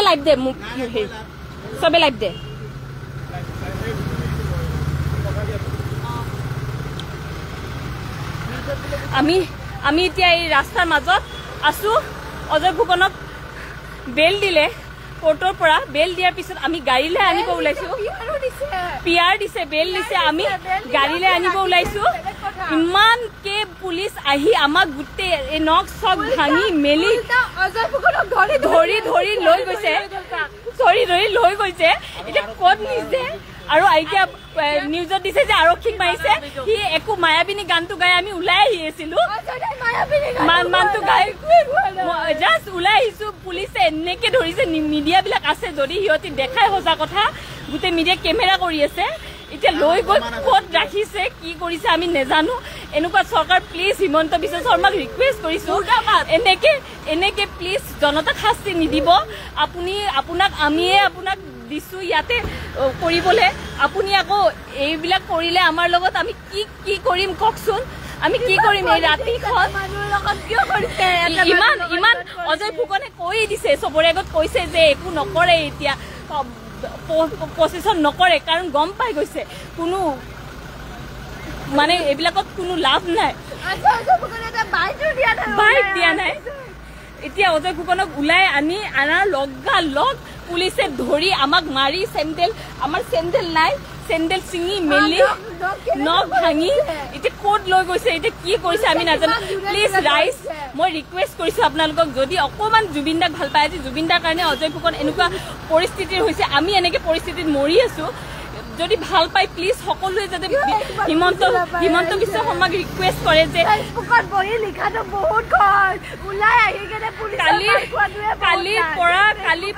live দে সবে live দে আমি এতিয়া এই ৰাস্তাৰ মাজত আছো অজয় ফুকনক বেল দিলে কোৰ্টৰ পৰা বেল দিয়াৰ পিছত আমি গাড়ীলৈ আনিব ওলাইছো পিআৰ দিছে বেল দিছে আমি গাড়ীলৈ আনিব ওলাইছো ইমান কে পুলিচ আহি আমাক গুটে নখ চক ভাঙি মেলি অজয় ফুকনক ধৰি লৈ গৈছে এতিয়া ক'ত নিছে আৰু এতিয়া নিউজত দিছে যে আৰক্ষীক মাৰিছে সি একো মায়াবিনী গানটো গাই আমি ওলাই আহি আছিলো মানটো গাই জাষ্ট ওলাই আহিছো পুলিচে এনেকে ধৰিছে মিডিয়া বিলাক আছে যদি সিহঁতি দেখাই সঁচা কথা গোটেই মিডিয়া কেমেৰা কৰি আছে এতিয়া লৈ গৈ ক'ত ৰাখিছে কি কৰিছে আমি নেজানো এনেকুৱা চৰকাৰ প্লিজ হিমন্ত বিশ্ব শৰ্মাক ৰিকুৱেষ্ট কৰিছো এনেকে প্লিজ জনতাক শাস্তি নিদিব আপোনাক দিছো ইয়াতে কৰিবলৈ আপুনি আকৌ এইবিলাক কৰিলে আমাৰ লগত আমি কি কৰিম কওকচোন আমি কি কৰিম এই ৰাতিখন মানুহৰ লগত কিয় কৰিছে ইমান অজয় ফুকনে কৈ দিছে চবৰে আগত কৈছে যে একো নকৰে এতিয়া পজিশন নকৰে কাৰণ গম পাই গৈছে কোনো মানে এইবিলাকত কোনো লাভ নাই বাইক দিয়া নাই এতিয়া অজয় ফুকনক ওলাই আনাৰ লগ পুলিচে ধৰি আমাক মাৰি আমাৰ চেণ্ডেল নাই চেণ্ডেল চিঙি মেলি নখ ভাঙি এতিয়া ক'ত লৈ গৈছে এতিয়া কি কৰিছে আমি নাজানো প্লিজ ৰাইজ মই ৰিকুৱেষ্ট কৰিছো আপোনালোকক যদি অকমান জুবিন দাক ভাল পায় আজি জুবিন দাৰ কাৰণে অজয় ফুকন এনেকুৱা পৰিস্থিতিৰ হৈছে আমি এনেকে পৰিস্থিতিত মৰি আছো যদি ভাল পাই প্লিজ সকলোৱে যাতে হিমন্ত বিশ্ব শৰ্মাক ৰিকুৱেষ্ট কৰে যে ফেচবুকত বহি লিখাটো বহুত কয় ওলাই আহি কেনে পুলিচ কালি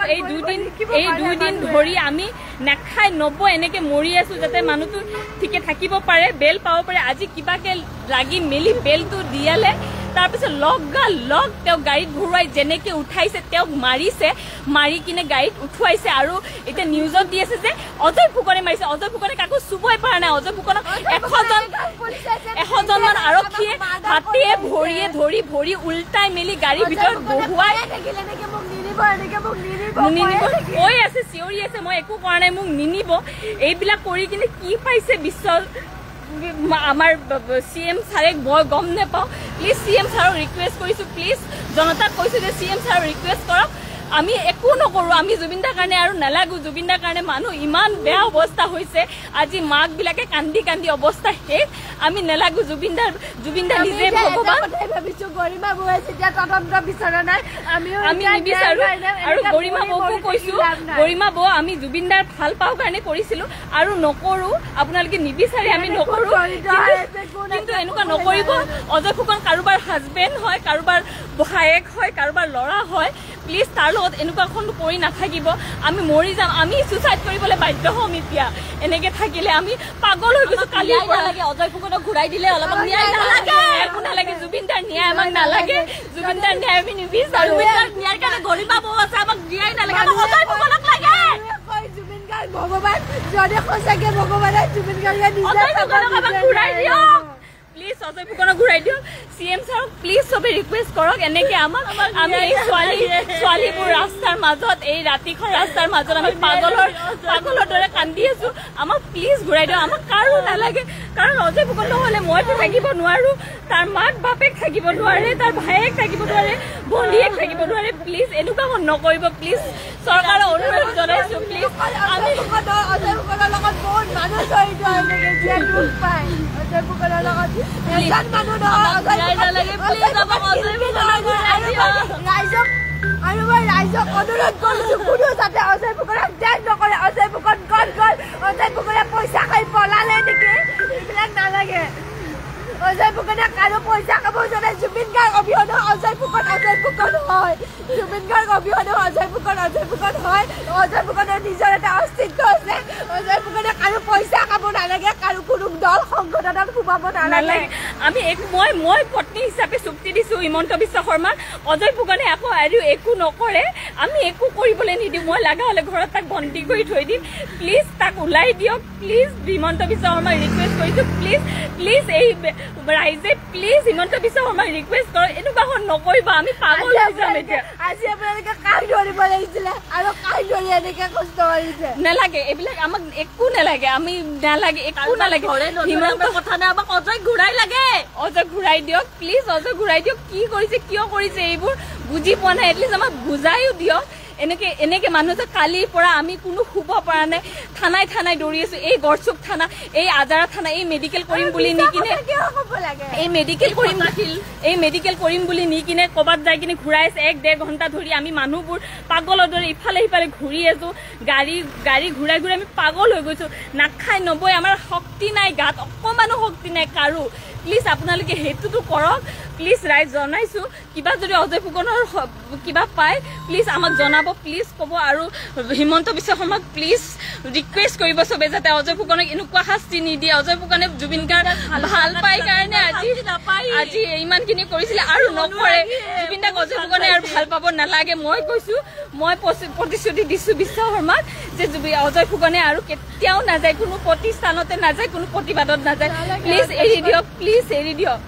এই দুদিন ধৰি আমি নাখাই নব এনেকে মৰি আছো যাতে মানুহটো ঠিকে থাকিব পাৰে বেল পাব পাৰে আজি কিবাকে লাগি মেলি বেলটো দিয়ালে তাৰপিছত লগ তেওঁ গাড়ীত ঘূৰাই যেনেকে উঠাইছে তেওঁক মাৰি কিনে গাড়ীত উঠুৱাইছে আৰু এতিয়া নিউজত দি আছে যে অজয় ফুকনে মাৰিছে অজয় ফুকনে কাকো চুবই পৰা নাই অজয় ফুকনক 100জন আৰক্ষীয়ে হাতীয়ে ভৰি উল্টাই মেলি গাড়ীৰ ভিতৰত বহুৱাই কৈ আছে চিঞৰি আছে মই একো কৰা নাই মোক নিনিব এইবিলাক কৰি কিনে কি পাইছে বিশ্ব আমাৰ CM ছাৰেক মই গম নাপাওঁ প্লিজ CM ছাৰক ৰিকুৱেষ্ট কৰিছো প্লিজ জনতাক কৈছো যে CM ছাৰক ৰিকুৱেষ্ট কৰক আমি একো নকৰো আমি জুবিনদাৰ কাৰণে আৰু নালাগো জুবিনদাৰ কাৰণে মানুহ ইমান বেয়া অৱস্থা হৈছে আজি মাক বিলাকে কান্দি অৱস্থা শেষ আমি নালাগো জুবিনদাৰ নিজে ভগৱান ভাবিছো গৰিমা বৌয়ে যেতিয়া তদন্ত বিচৰা নাই আমি নিবিচাৰো আৰু গৰিমা বৌকো কৈছো গৰিমা বৌ আমি জুবিনদাৰ ভাল পাওঁ কাৰণে কৰিছিলো আৰু নকৰো আপোনালোকে নিবিচাৰে আমি নকৰো কিন্তু এনেকুৱা নকৰিব অজয় ফুকন কাৰোবাৰ হাজবেণ্ড হয় কাৰোবাৰ ভায়েক হয় কাৰোবাৰ ল'ৰা হয় প্লিজ তাৰ লগত এনেকুৱাখন কৰি নাথাকিব আমি মৰি যাম আমি সুইচাইড কৰিবলৈ বাধ্য হ'ম এতিয়া এনেকে থাকিলে আমি পাগল হৈ গৈছো কালি লাগে অজয় ফুকনক ঘূৰাই দিলে অলপ ন্যায় নালাগে একো নালাগে জুবিনদাৰ ন্যায় আমাক নালাগে জুবিনদাৰ ন্যায় আমি নিবিচাৰো ন্যায়ৰ কাৰণে গৰিমা বৌ আছে আমাক ন্যায় নালাগে আমাক অজয় ফুকনক লাগে জুবিন গাৰ্গ ভগৱান যদি সঁচাকে ভগৱানে জুবিন গাৰ্গে নিজে ঘূৰাই দিয়ক প্লিজ অজয় ফুকনক ঘূৰাই দিয়ক CM ছাৰক প্লিজ চবে ৰিকুৱেষ্ট কৰক এনেকে আমাক আমি এই ছোৱালীবোৰ ৰাস্তাৰ মাজত এই ৰাতিখন ৰাস্তাৰ মাজত আমি পাগলৰ দৰে কান্দি আছো আমাক প্লিজ ঘূৰাই দিয়ক আমাক কাৰো নালাগে কাৰণ অজয় ফুকন নহ'লে মইতো থাকিব নোৱাৰো তাৰ মাক বাপেক থাকিব নোৱাৰে তাৰ ভায়েক থাকিব নোৱাৰে ভনীয়েক থাকিব নোৱাৰে প্লিজ এনেকুৱা নকৰিব প্লিজ চৰকাৰক অনুৰোধ জনাইছো প্লিজ আমি অজয় ফুকনৰ লগত বহুত মানুহ জড়িত এনেকে জীয়াই দুখ পায় অজয় ফুকনৰ লগত এজন মানুহ ৰাইজক অনুৰোধ কৰিছো কোনো যাতে অজয় ফুকনক জেল নকৰে অজয় ফুকন গ'ল অজয় ফুকনে পইচা খাই পলালে নেকি এইবিলাক নালাগে অজয় ফুকনে কাৰো পইচা খাব জনে জুবিন গাৰ্গ অবিহনে অজয় ফুকন হয় জুবিন গাৰ্গ অবিহনে অজয় ফুকন হয় অজয় ফুকনৰ নিজৰ এটা অস্তিত্ব আছে অজয় ফুকনে কাৰো পইচা খাব নালাগে কাৰো কোনো দল সংগঠনত সোমাব নালাগে আমি মই পত্নী হিচাপে চুক্তি দিছো হিমন্ত বিশ্ব শৰ্মা অজয় ফুকনে আকৌ আৰু একো নকৰে আমি একো কৰিবলৈ নিদিওঁ মই লাগা হলে ঘৰত তাক বন্দী কৰি থৈ দিম প্লিজ তাক ওলাই দিয়ক প্লিজ হিমন্ত বিশ্ব শৰ্মাক ৰিকুৱেষ্ট কৰিছো প্লিজ এই ৰাইজে প্লিজ হিমন্ত বিশ্ব শৰ্মাক ৰিকুৱেষ্ট কৰক এনেকুৱা নকৰিব আমি পাগল হৈ যাম এতিয়া আজি আপোনালোকে কাই ধৰিব লাগিছিলে আৰু কাই ধৰি এনেকে কষ্ট কৰিছে নালাগে এইবিলাক আমাক একো নালাগে আমি নালাগে একো নালাগে হিমন্ত কথা নাই আমাক অজয় ঘূৰাই লাগে অজয় ঘূৰাই দিয়ক প্লিজ অজয় ঘূৰাই দিয়ক কি কৰিছে কিয় কৰিছে এইবোৰ বুজি পোৱা নাই এটলিষ্ট আমাক বুজাইও দিয়ক এনেকে মানুহ যে কালিৰ পৰা আমি কোনো শুব পৰা নাই থানাই দৌৰি আছো এই গড়চুক থানা এই আজাৰা থানা এই মেডিকেল কৰিম বুলি নি কিনে এই মেডিকেল কৰিম বুলি নি কিনে ক'বাত যাই কিনে ঘূৰাইছে 1-1.5 ঘণ্টা ধৰি আমি মানুহবোৰ পাগলৰ দৰে ইফালে সিফালে ঘূৰি আছো গাড়ী ঘূৰাই আমি পাগল হৈ গৈছো নাখাই নবৈ আমাৰ শক্তি নাই গাত অকমানো শক্তি নাই কাৰো প্লিজ আপোনালোকে হেতুটো কৰক প্লিজ ৰাইজ জনাইছো কিবা যদি অজয় ফুকনৰ কিবা পায় প্লিজ আমাক জনাব প্লিজ ক'ব আৰু হিমন্ত বিশ্ব শৰ্মাক প্লিজ ৰিকুৱেষ্ট কৰিব সবে যাতে অজয় ফুকনক এনেকুৱা শাস্তি নিদিয়ে অজয় ফুকনে জুবিন গাৰ্গ ভাল পাই কাৰণে আজি ইমানখিনি কৰিছিলে আৰু নকৰে জুবিন দাক অজয় ফুকনে আৰু ভাল পাব নালাগে মই কৈছো মই প্ৰতিশ্ৰুতি দিছো বিশ্ব শৰ্মাক যে অজয় ফুকনে আৰু কেতিয়াও নাযায় কোনো প্ৰতিষ্ঠানতে নাযায় কোনো প্ৰতিবাদত নাযায় প্লিজ এৰি দিয়ক